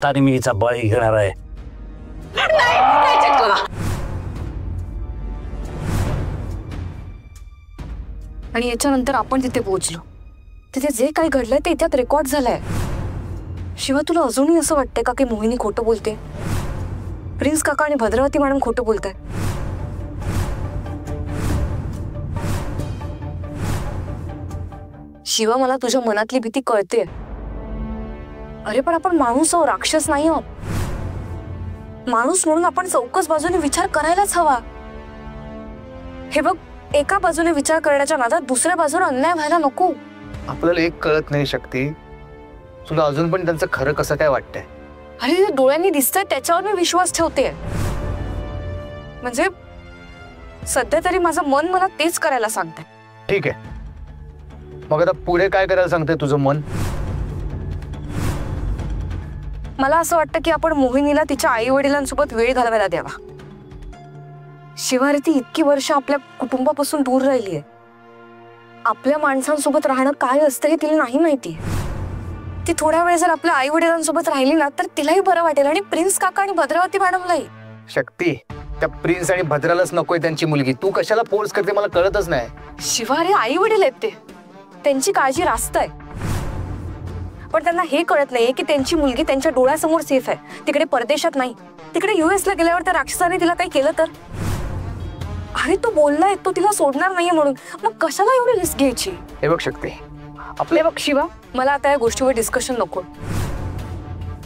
तरी मी हिचा बळी घेणार आहे. आणि याच्यानंतर आपण तिथे पोहोचलो. तिथे जे काही घडलंय ते त्यात रेकॉर्ड झालंय. शिवा, तुला अजूनही असं वाटतंय का की मोहिनी खोटं बोलते? प्रिन्स काका आणि भद्रावती मॅडम खोटं बोलताय? शिवा, मला तुझ्या मनातली भीती कळते. अरे पण आपण माणूस आहोत, राक्षस नाही आहोत. माणूस म्हणून आपण चौकस बाजूने विचार करायलाच हवा. हे बघ, एका बाजूने विचार करण्याच्या नादात दुसऱ्या बाजूने अन्याय व्हायला नको. आपल्याला एक कळत नाही शक्ती, तुला अजून पण त्यांचं खरं कसं काय वाटतंय? अरे डोळ्यांनी दिसतंय त्याच्यावर मी विश्वास ठेवते. म्हणजे सध्या तरी माझं मन मला तेच करायला सांगतंय. ठीक आहे, मग आता पुढे काय करायला सांगतंय तुझं मन? मला असं वाटतं की आपण मोहिनीला तिच्या आई वडिलांसोबत वेळ घालवायला द्यावा. शिवाय ती इतकी वर्ष आपल्या कुटुंबापासून दूर राहिली आहे. आपल्या माणसांसोबत राहणं काय असतं हे तिला नाही माहिती. ती थोड्या वेळ जर आपल्या आई वडिलांसोबत राहिली ना तर तिलाही बरं वाटेल आणि प्रिन्स काका आणि भद्रावती मॅडमलाही. शक्ती, त्या प्रिन्स आणि भद्रालाच नकोय त्यांची मुलगी. तू कशाला फोर्स करते मला कळतच नाही. शिवाय आई वडील आहेत ते, त्यांची काळजी रास्त आहे. पण त्यांना हे कळत नाहीये की त्यांची मुलगी त्यांच्या डोळ्यासमोर सेफ आहे. तिकडे परदेशात नाही. तिकडे US ला गेल्यावर त्या राक्षसाने तिला काही केलं तर? अरे तो बोललाय तो तिला सोडणार नाहीये म्हणून, मग कशाला एवढी रिस्क घ्यायची? हे बघ शक्ती, आपले बघ शिवा, मला आता या गोष्टीवर डिस्कशन नको.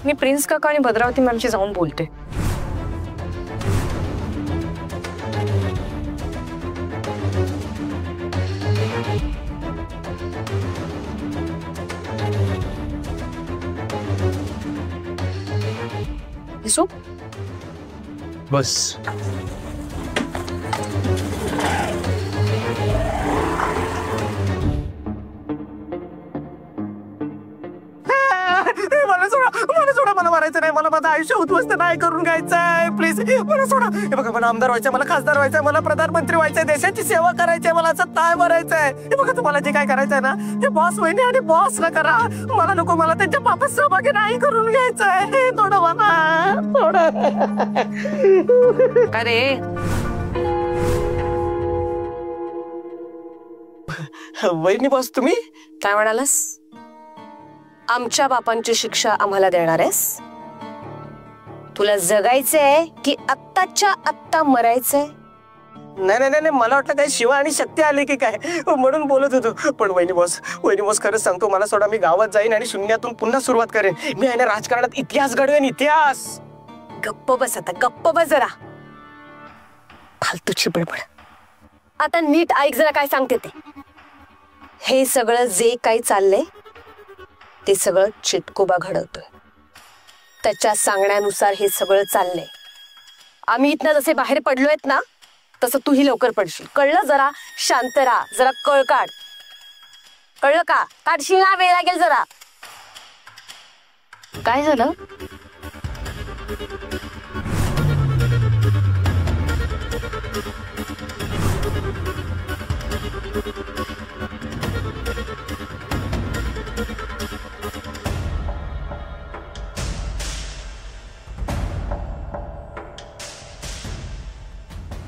मी प्रिन्स काका आणि भद्रावती मॅमशी जाऊन बोलते. बस मला सोडा, मला मारायचं नाही. मला माझं आयुष्य उद्ध्वस्त नाही करून घ्यायचंय. प्लीज मला सोडा. हे बघा, मला आमदार व्हायचंय, मला खासदार व्हायचंय, मला प्रधानमंत्री व्हायचंय, देशाची सेवा करायची, मला असं ताय भरायचंय. हे बघा, तुम्हाला जे काय करायचंय ना ते बॉस वहिनी आणि बॉसला करा. मला नको, मला त्यांच्या पापात सहभागी नाही करून घ्यायचंय. थोडं मला थोडं. अरे वहिनी बॉस, तुम्ही काय म्हणालास? आमच्या बापांची शिक्षा आम्हाला देणार आहेस? तुला जगायचंय की आत्ताच्या आत्ता मरायचंय? नाही नाही नाही, मला वाटलं काय शिवा आणि शक्ती आली की काय म्हणून बोलत होतो. पण वहिनी बॉस खरंच सांगतो, मला सोडा. मी गावात जाईन आणि शून्यातून पुन्हा सुरुवात करेन. मी आहे ना राजकारणात इतिहास घडवेन, इतिहास. गप्प बस आता, गप्प बस जरा. फालतूची बडबड. आता नीट ऐक जरा काय सांगते ते. हे सगळं जे काही चाललंय ते सगळं चिटकोबा घडवतोय. त्याच्या सांगण्यानुसार हे सगळं चाललंय. आम्ही इथनं जसे बाहेर पडलोयत ना तसं तूही लवकर पडशील. कळलं? जरा शांत राहा, जरा कळ काढ. कळलं का? काढशील ना, वेळ लागेल जरा. काय झालं?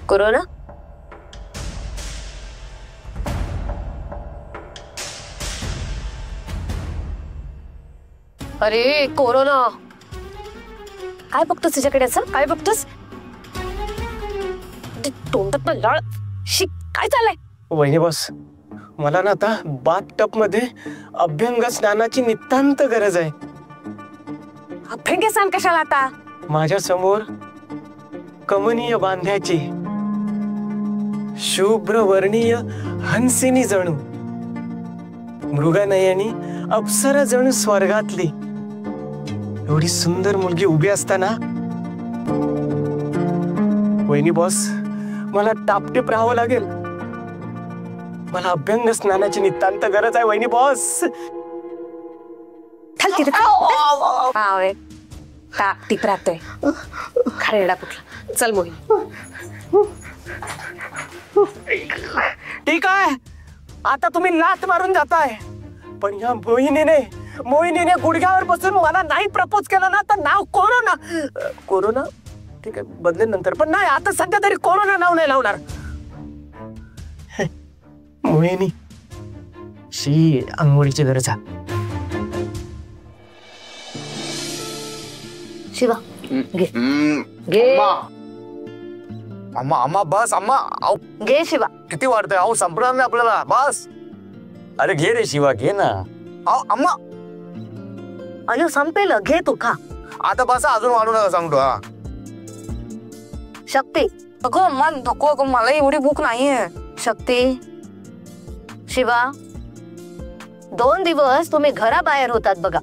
कोरोना? अरे कोरोना, काय बघतोस तुझ्याकडे असं? काय बघतोस? तोंडात लाळ. शिक, काय चाललंय? वहिनी बॉस, मला ना आता बाथटब मध्ये अभ्यंग स्नानाची नितांत गरज आहे. अभ्यंग स्नान कशाला आता? माझ्या समोर कमनीय बांध्याची शुभ्र वर्णीय हंसिनी जणू, मृगनयनी अप्सरा जणू स्वर्गातली एवढी सुंदर मुलगी उभी असताना वहिनी बॉस, मला टापटीप राहावं लागेल. मला अभ्यंग स्नानाची नितांत गरज आहे वहिनी बॉस. टापटीप राहतोय खरेडा कुठला. चल मोहिनी. ठीक आहे, आता तुम्ही लाथ मारून जाताय, पण या मोहिनीने मोहिनीने गुडघ्यावर बसून मला नाही प्रपोज केलं ना तर नाव कोरोना. कोरोना ठीक आहे बदलेन नंतर, पण नाही आता सध्या तरी कोरोना नाव नाही लावणार. मोहिनी शी अंघोळीची गरज आहे. शिवा घे घे अम्मा अम्मा बस अम्मा. अहो घे शिवा. किती वाढतंय अहो, संपणार नाही आपल्याला बस. अरे घे रे शिवा घे ना. अहो अम्मा अयो संपेल, घे तू खा. आता बस अजून वाढू नका सांगतो. हा शक्ती. अगं अम्मा नको, अगं मला एवढी भूक नाहीये. शक्ती शिवा 2 दिवस तुम्ही घराबाहेर होतात बघा.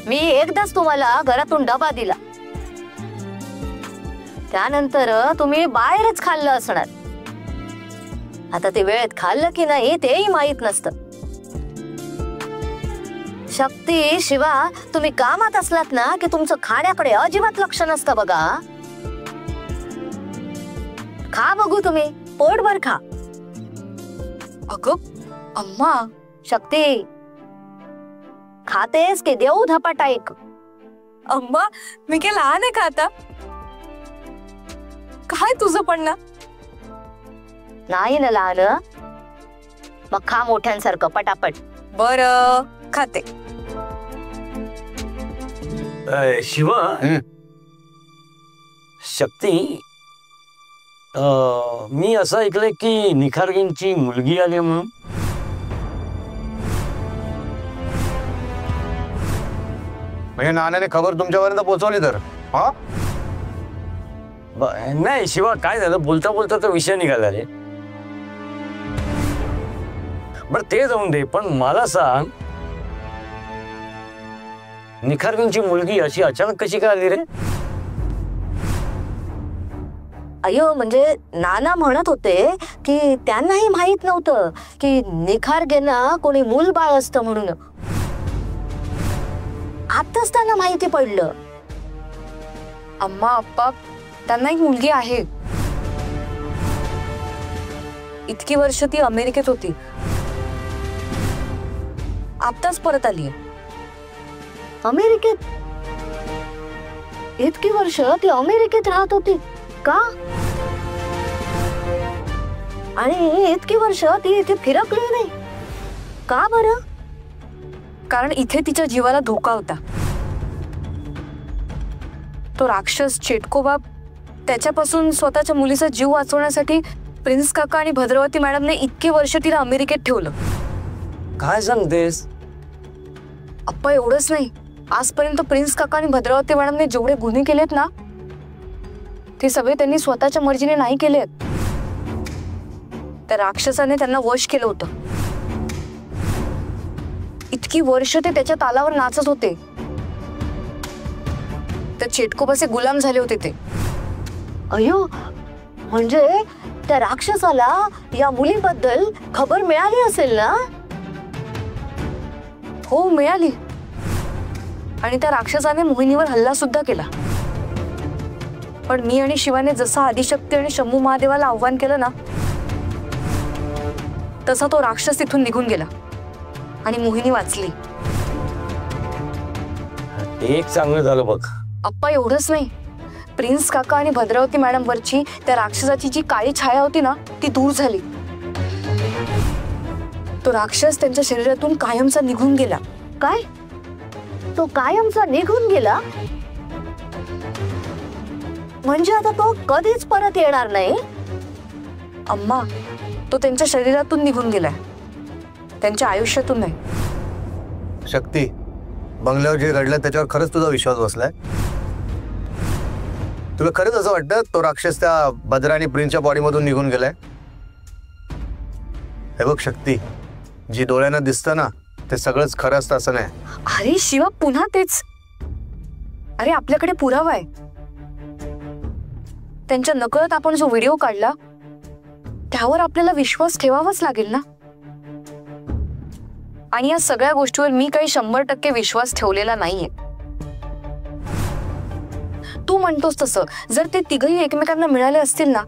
मी एकदाच तुम्हाला घरातून डबा दिला, त्यानंतर तुम्ही बाहेरच खाल्लं असणार. आता ते वेळेत खाल्लं की नाही तेही माहित नसतं. शक्ती शिवा तुम्ही कामात असलात ना की तुमचं खाण्याकडे अजिबात लक्ष नसतं बघा. खा बघू, तुम्ही पोटभर खा. अगं अम्मा. शक्ती खातेस की देऊ धपाटा एक? अम्मा मी काय लहान आहे का आता? काय तुझं पण ना. नाही ना लहान, मग खा मोठ्यांसारखं पटापट. बर खाते. शिवा शक्ती मी असं ऐकलंय की निखारगींची मुलगी आली म्हणून. म्हणजे नानाने खबर तुमच्यापर्यंत पोहोचवली तर? हा नाही शिवा काय झालं, बोलता बोलता तो विषय निघाला रे. बर ते जाऊन दे, पण मला सांग निखारगींची मुलगी अशी अचानक कशी काय आली रे? अयो म्हणजे नाना म्हणत होते की त्यांनाही माहित नव्हतं की निखारगेंना कोणी मूल बाळ असतं म्हणून. आताच त्यांना माहिती पडलं. अम्मा अप्पा त्यांना एक मुलगी आहे. इतकी वर्ष ती अमेरिकेत होती, आताच परत आली. अमेरिकेत? इतकी वर्ष ती अमेरिकेत राहत होती का? आणि इतकी वर्ष ती इथे फिरकली नाही का बरं? कारण इथे तिच्या जीवाला धोका होता. तो राक्षस चेटकोबा त्याच्यापासून स्वतःच्या मुलीचा जीव वाचवण्यासाठी प्रिन्स काका आणि भद्रवती मॅडमने इतके वर्ष तिला अमेरिकेत ठेवलं. काय सांगतेस? अप्पा एवढंच नाही, आजपर्यंत प्रिन्स काका आणि भद्रावती मॅडमने जेवढे गुन्हे केलेत ना ते सगळे त्यांनी स्वतःच्या मर्जीने नाही केलेत. त्या राक्षसाने त्यांना वश केलं होतं. इतकी वर्ष ते त्याच्या तालावर नाचत होते. त्या चेटकोबाचे गुलाम झाले होते ते. अयो म्हणजे त्या राक्षसाला या मुलीबद्दल खबर मिळाली असेल ना? हो मिळाली. आणि त्या राक्षसाने मोहिनीवर हल्ला सुद्धा केला. पण मी आणि शिवाने जसा आदिशक्ती आणि शंभू महादेवाला आव्हान केलं ना तसा तो राक्षस तिथून निघून गेला आणि मोहिनी वाचली. एक चांगलं झालं बघ. अप्पा एवढंच नाही, प्रिन्स काका आणि भद्रावती मॅडम वरची त्या राक्षसाची जी काळी छाया होती ना ती दूर झाली. तो राक्षस त्यांच्या शरीरातून कायमचा निघून गेला. काय? तो कायमचा निघून गेला? म्हणजे आता तो कधीच परत येणार नाही? अम्मा तो त्यांच्या शरीरातून निघून गेलाय, त्यांच्या आयुष्यातून नाही. शक्ती बंगल्यावर जे घडलं त्याच्यावर खरंच तुझा विश्वास बसलाय? तुला खरंच असं वाटतं तो राक्षस त्या भद्रा आणि प्रिन्सच्या बॉडीमधून निघून गेलाय? हे बघ शक्ती, जी डोळ्यांना दिसतं ना ते सगळंच खरं असतं असं नाही. अरे शिवा पुन्हा तेच. अरे आपल्याकडे पुरावा आहे. त्यांच्या नकळत आपण जो व्हिडिओ काढला त्यावर आपल्याला विश्वास ठेवावाच लागेल ना. आणि या सगळ्या गोष्टीवर मी काही 100% विश्वास ठेवलेला नाहीये. तू म्हणतोस तसं जर ते तिघही एकमेकांना मिळाले असतील ना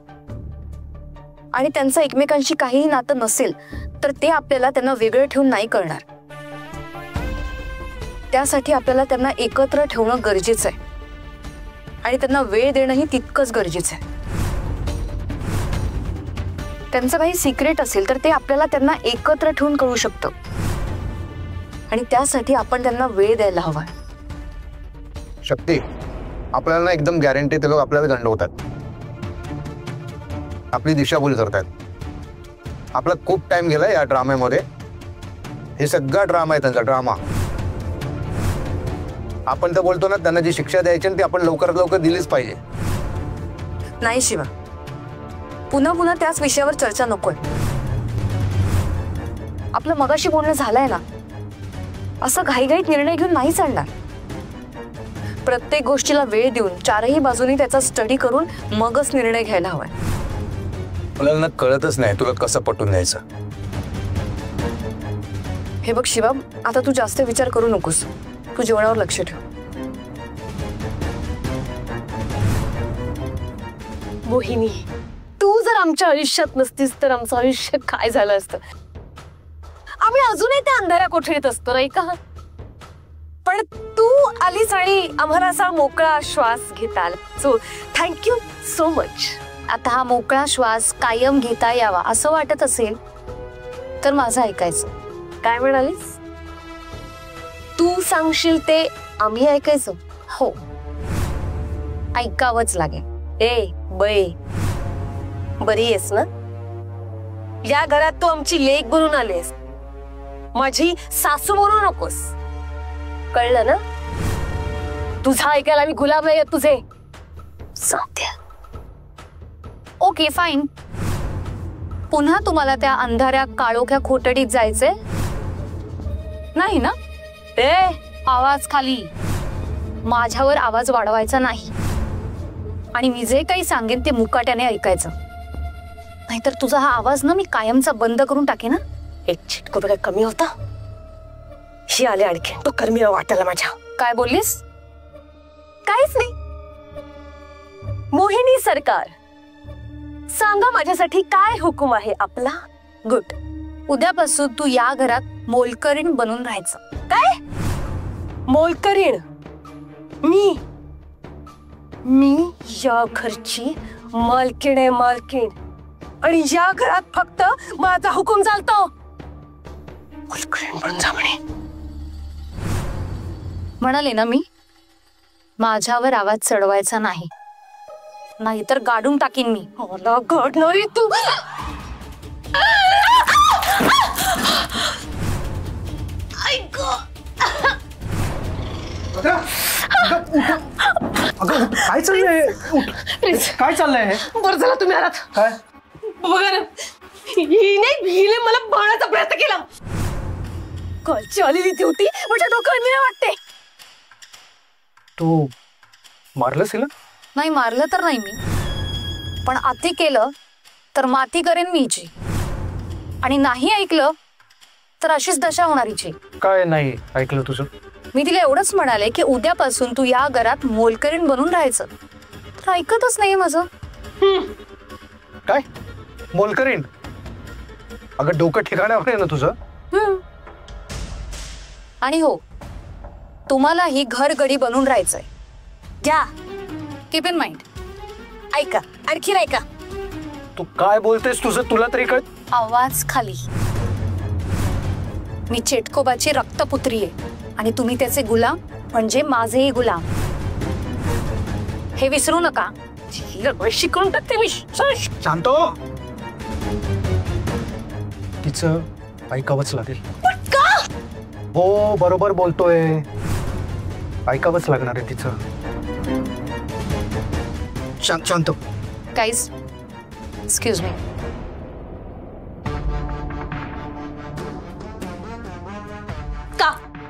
आणि त्यांचं एकमेकांशी काहीही नातं नसेल तर ते आपल्याला त्यांना वेगळं ठेवून नाही करणार. त्यासाठी आपल्याला त्यांना एकत्र ठेवणं गरजेचं आहे आणि त्यांना वेळ देणंही तितकंच गरजेचं आहे. त्यांचं काही सिक्रेट असेल तर ते आपल्याला त्यांना एकत्र ठेवून कळू शकतं आणि त्यासाठी आपण त्यांना वेळ द्यायला हवा. शक्ती, आपल्याला ना एकदम गॅरंटी ते लोक आपल्याला गंडवतात, आपली दिशाभूल करतात. आपला खूप टाइम गेलाय या ड्राम्यामध्ये. हे सगळा ड्रामा आहे त्यांचा ड्रामा. आपण तर बोलतो ना त्यांना जी शिक्षा द्यायची ती आपण लवकरात लवकर दिलीच पाहिजे. नाही शिवा, पुन्हा पुन्हा त्याच विषयावर चर्चा नकोय. आपलं मगाशी बोलणं झालंय ना, असं घाईघाईत निर्णय घेऊन नाही चालणार. प्रत्येक गोष्टीला वेळ देऊन चारही बाजूनी त्याचा स्टडी करून मगच निर्णय घ्यायला हवाय. मला ना कळतच नाही तुला कसं पटवून द्यायचं. हे बघ शिवा, आता तू जास्त विचार करू नकोस. तू जेवणावर लक्ष ठेव. मोहिनी, तू जर आमच्या आयुष्यात नसतीस तर आमचं आयुष्य काय झालं असतं. आम्ही अजूनही त्या अंधाऱ्या कोठडीत असतो नाही का. पण तू आलीस आणि आम्हाला असा मोकळा श्वास घेता आला. So thank you so much. आता हा मोकळा श्वास कायम घेता यावा असं वाटत असेल तर माझं ऐकायचं. काय म्हणालीस? तू सांगशील ते आम्ही ऐकायचं? हो, ऐकावंच लागेल. ए बये, बरी आहेस ना? या घरात तू आमची लेक बनून आलीस, माझी सासू बनू नकोस. कळलं ना? तुझा ऐकायला मी गुलाब नाही आहेत तुझे. सांगते. Okay fine. पुन्हा तुम्हाला त्या अंधाऱ्या काळोख्या खोटडीत जायचंय नाही ना? ए, आवाज खाली. माझ्यावर आवाज वाढवायचा नाही आणि मी जे काही सांगेन ते मुकाट्याने ऐकायचं. नाहीतर तुझा हा आवाज ना मी कायमचा बंद करून टाकेन. एक चिटको काय कमी होता? ही आले आणखी तो कर्मी वाटायला माझ्या. काय बोललीस? काहीच नाही. मोहिनी सरकार, सांगा माझ्यासाठी काय हुकूम आहे आपला? गुड. उद्यापासून तू या घरात मोलकरीण बनून राहायचं. काय मोलकरीण? मी या घरची मालकीण आहे, मालकीण. आणि या घरात फक्त माझा हुकूम चालतो. मोलकरीण बनून जा म्हणाले ना मी, माझ्यावर आवाज चढवायचा नाही, नाहीतर गाडून टाकीन मी. मला घडणारी तू. काय चाललंय? काय चाललंय? बरं झालं तुम्ही आलात. काय बघा ना, हिने मला मारण्याचा प्रयत्न केला. कळची आलेली ती होती, म्हणजे डोकं मी वाटते. तू मारलंस हिला? नाही, मारलं तर नाही मी, पण अति केलं तर माती करेन मीची. आणि नाही ऐकलं तर अशीच दशा होणारीची. काय नाही ऐकलं तुझं? मी तिला एवढंच म्हणाले की उद्यापासून तू या घरात मोलकरीण बनून राहायचं, तर ऐकतच नाही माझं. काय मोलकरीण? अगं डोकं ठिकाणावर आहे ना तुझं? आणि हो, तुम्हाला ही घरगडी बनून राहायचंय. घ्या, कीप इन माइंड. ऐका, आणखीन ऐका. तू काय बोलतेस तुझं तुला तरी कळ. आवाज खाली. मी चेटकोबाची रक्तपुत्री आहे आणि तुम्ही त्याचे गुलाम म्हणजे माझेही गुलाम. हे विसरू नका. शिकवून टाकते मी. शांत. तिचं ऐकावंच लागेल. हो बरोबर बोलतोय, ऐकावंच लागणार आहे तिचं. शांत शांत. Guys, excuse me.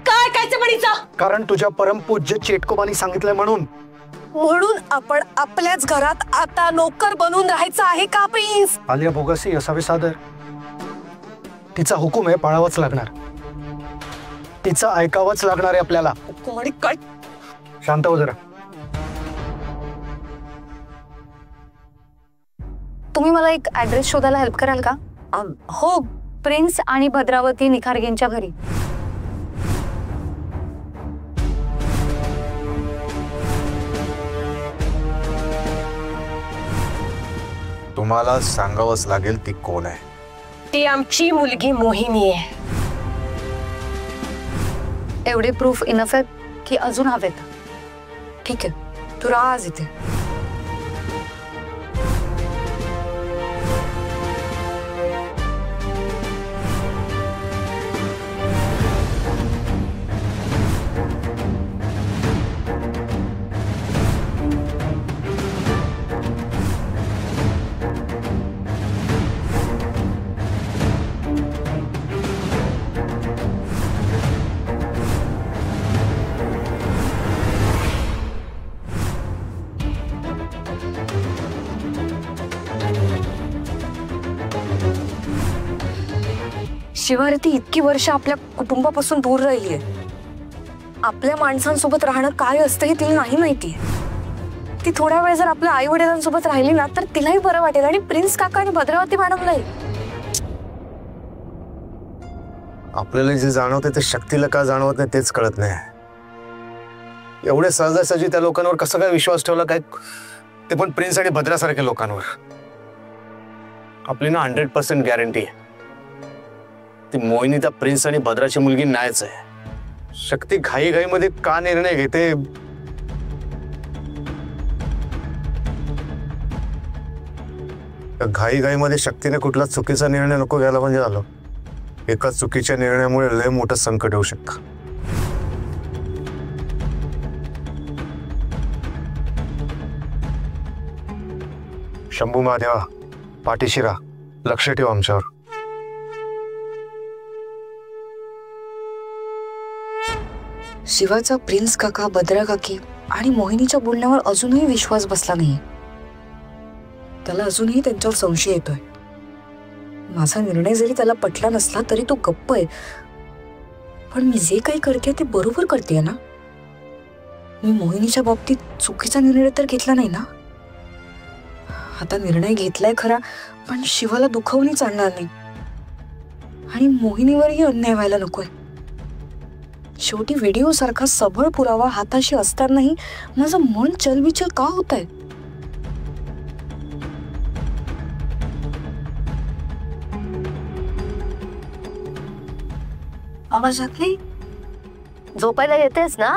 काय कायचं म्हणीचा? कारण तुझ्या परमपूज्य चेटकोबानी सांगितलंय म्हणून. म्हणून आपण आपल्याच घरात आता नोकर बनून राहायचं आहे का प्रिन्स? आलिया भोगासी असावे सादर. तिचा हुकूम आहे, पाळावाच लागणार. तिचा ऐकावंच लागणार आहे आपल्याला. हुकूम आणि काय? शांत हो जरा. तुम्ही मला एक ऍड्रेस शोधायला हेल्प कराल का? हो, प्रिन्स आणि भद्रावती निखारगेंच्या घरी. तुम्हाला सांगावंच लागेल ती कोण आहे. ती आमची मुलगी मोहिनी आहे. एवढे प्रूफ इनफ आहेत की अजून हवेत? ठीक आहे, तू राहा आज इथे. शिवारती इतकी वर्ष आपल्या कुटुंबापासून दूर राहिलीये. आपल्या माणसांसोबत राहणं काय असतं हे तिला नाही माहितीये. ती थोड्या वेळ जर आपल्या आई वडिलांसोबत राहिली ना तर तिलाही बरं वाटेल आणि प्रिन्स काका आणि भद्रावती मॅडमलाही. आपल्याला जे जाणवते ते शक्तीला का जाणवत नाही तेच कळत नाही. एवढे सहजासहजी त्या लोकांवर कसं काय विश्वास ठेवला काय, ते पण प्रिन्स आणि भद्रासारख्या लोकांवर. आपली ना 100% गॅरंटी आहे ती मोहिनी त्या प्रिन्स आणि भद्राची मुलगी नाहीच आहे. शक्ती घाईघाईमध्ये का निर्णय घेते घाईघाईमध्ये शक्तीने कुठला चुकीचा निर्णय नको घ्यायला म्हणजे झालं. एका चुकीच्या निर्णयामुळे लय मोठं संकट येऊ शकतं. शंभू महादेवा पाठीशी राहा, लक्ष ठेवा आमच्यावर. शिवाचा प्रिन्स काका, भद्रा काकी आणि मोहिनीच्या बोलण्यावर अजूनही विश्वास बसला नाही. त्याला अजूनही त्यांच्यावर संशय येतोय. माझा निर्णय जरी त्याला पटला नसला तरी तो गप्प आहे. पण मी जे काही करते ते बरोबर करते ना. मी मोहिनीच्या बाबतीत चुकीचा निर्णय तर घेतला नाही ना. आता निर्णय घेतलाय खरा, पण शिवाला दुखावून चालणार नाही आणि मोहिनीवरही अन्याय व्हायला नकोय. शेवटी व्हिडिओ सारखा सबळ पुरावा हाताशी असतानाही माझं मन चलबिचल का होत आहे. आवाज नाही. झोपायला येतेस ना?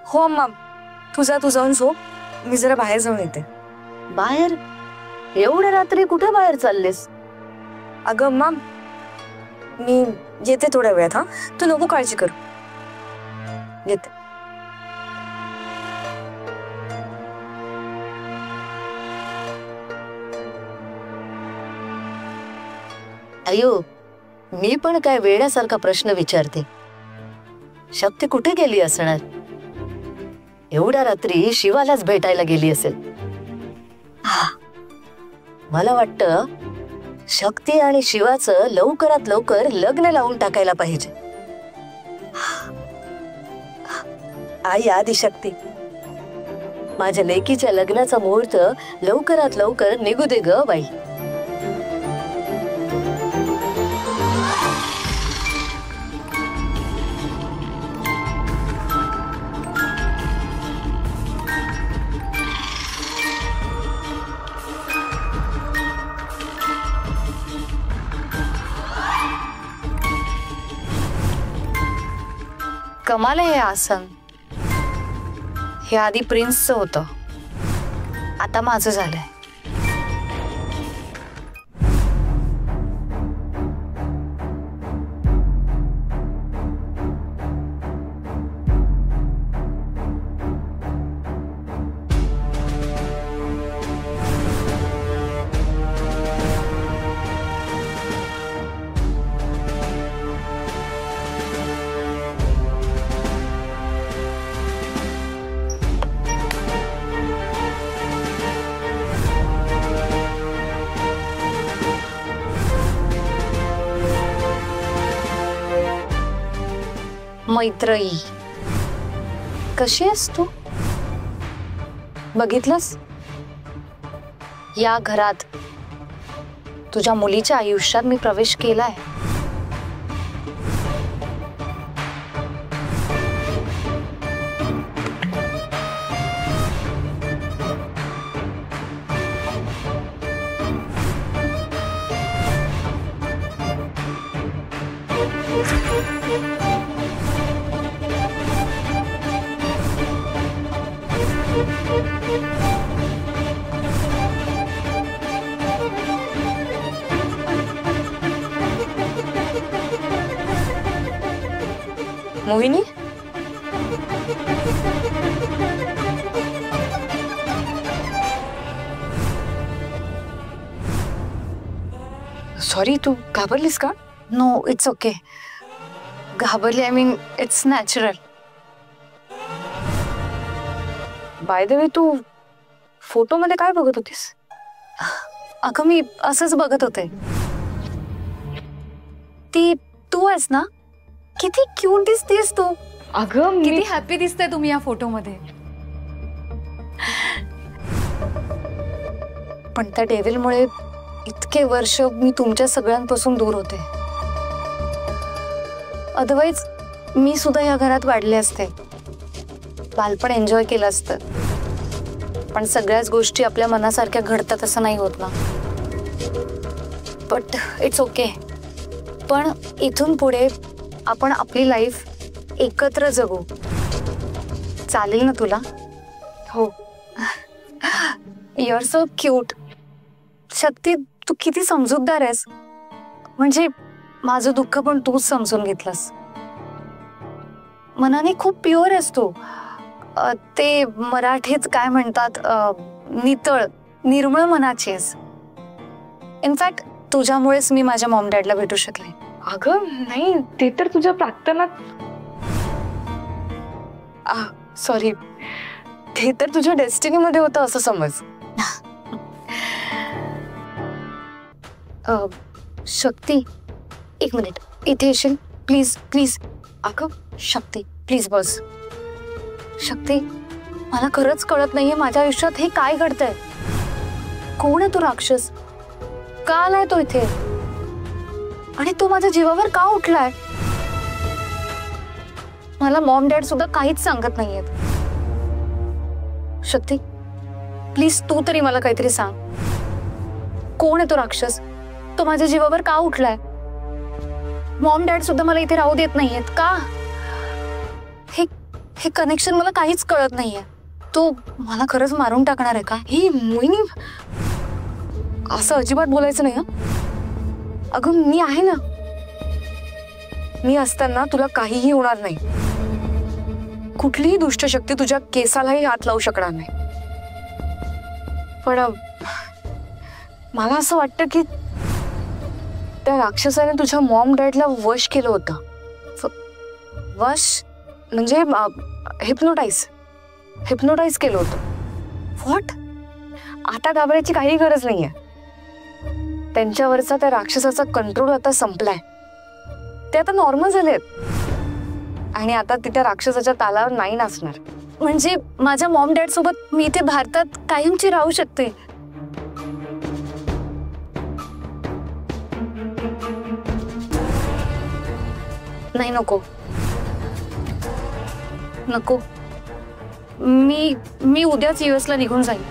हो अम्मा, तू जाऊन झोप. मी जरा बाहेर जाऊन येते. बाहेर? एवढ्या रात्री कुठे बाहेर चाललेस? अगं अम्मा, मी येते थोड्या वेळात. हा, तू नको काळजी करू. येते. अयो, मी पण काय वेड्यासारखा प्रश्न विचारते. शक्ती कुठे गेली असणार? एवढ्या रात्री शिवालाच भेटायला गेली असेल. मला वाटतं शक्ती आणि शिवाचं लवकरात लवकर लग्न लावून टाकायला पाहिजे. आई आदिशक्ती, माझ्या लेकीच्या लग्नाचा मुहूर्त लवकरात लवकर निघू दे ग बाई. कमाल आहे हे आसन. हे आधी प्रिन्सचं होतं, आता माझं झालंय. मैत्रई, कशी आहेस तू? बघितलंस, या घरात तुझ्या मुलीच्या आयुष्यात मी प्रवेश केलाय. मोहिनी, सॉरी, तू घाबरलीस का? No, it's okay. घाबरली, I mean it's natural. By the way, तू फोटो मध्ये काय बघत होतीस? अगं मी असंच बघत होते. ती तू आहेस ना? किती क्यूट दिसतेस तू. अगं किती हॅपी दिसते तुम्ही या फोटोमध्ये. पण त्या डेव्हिलमुळे इतके वर्ष मी तुमच्या सगळ्यांपासून दूर होते. अदरवाईज मी सुद्धा या घरात वाढले असते, बालपण एन्जॉय केलं असतं. पण सगळ्याच गोष्टी आपल्या मनासारख्या घडतात असं नाही होत ना. But it's okay. पण इथून पुढे आपण आपली लाईफ एकत्र जगू. चालेल ना तुला? हो. You are so cute. Shakti, तू किती समजूतदार आहेस. म्हणजे माझं दुःख पण तूच समजून घेतलंस. मनाने खूप प्युअर आहेस तू. ते मराठीत काय म्हणतात, नितळ, निर्मळ मनाची आहेस. इनफॅक्ट तुझ्यामुळेच मी माझ्या मॉम डॅडला भेटू शकले. अगं नाही, ते तर तुझ्या प्राक्तनात. सॉरी, ते तर तुझ्या डेस्टिनीमध्ये होतं असं समज. शक्ती, एक मिनिट इथे येशील प्लीज प्लीज. अगं शक्ती, प्लीज बस. शक्ती, मला खरंच कळत नाहीये माझ्या आयुष्यात हे काय घडतंय. कोण आहे तो राक्षस? का आलाय तो इथे? आणि तो माझ्या जीवावर का उठलाय? मला मॉम डॅड सुद्धा काहीच सांगत नाहीयेत. शक्ती, प्लीज तू तरी मला काहीतरी सांग. कोण आहे तो राक्षस? तो माझ्या जीवावर का उठलाय? मॉम डॅड सुद्धा मला इथे राहू देत नाहीयेत का? हे कनेक्शन मला काहीच कळत नाहीये. तो मला खरंच मारून टाकणार आहे का? ही मोहिनी, असं अजिबात बोलायचं नाही. अगं मी आहे ना. मी असताना तुला काहीही होणार नाही. कुठलीही दुष्ट शक्ती तुझ्या केसालाही हात लावू शकणार नाही. पण मला असं वाटतं की त्या राक्षसाने तुझ्या मॉम डॅडला वश केलं होतं. वश म्हणजे हिप्नोटाइज केलं होतं. व्हॉट? आता घाबरायची काही गरज नाहीये. त्यांच्यावरचा त्या राक्षसाचा कंट्रोल आता संपलाय. ते आता नॉर्मल झालेत आणि आता ती त्या राक्षसाच्या तालावर नाही नाचणार. म्हणजे माझ्या मॉम डॅड सोबत मी इथे भारतात कायमची राहू शकते. नाही, नको नको. मी उद्याच US ला निघून जाईन.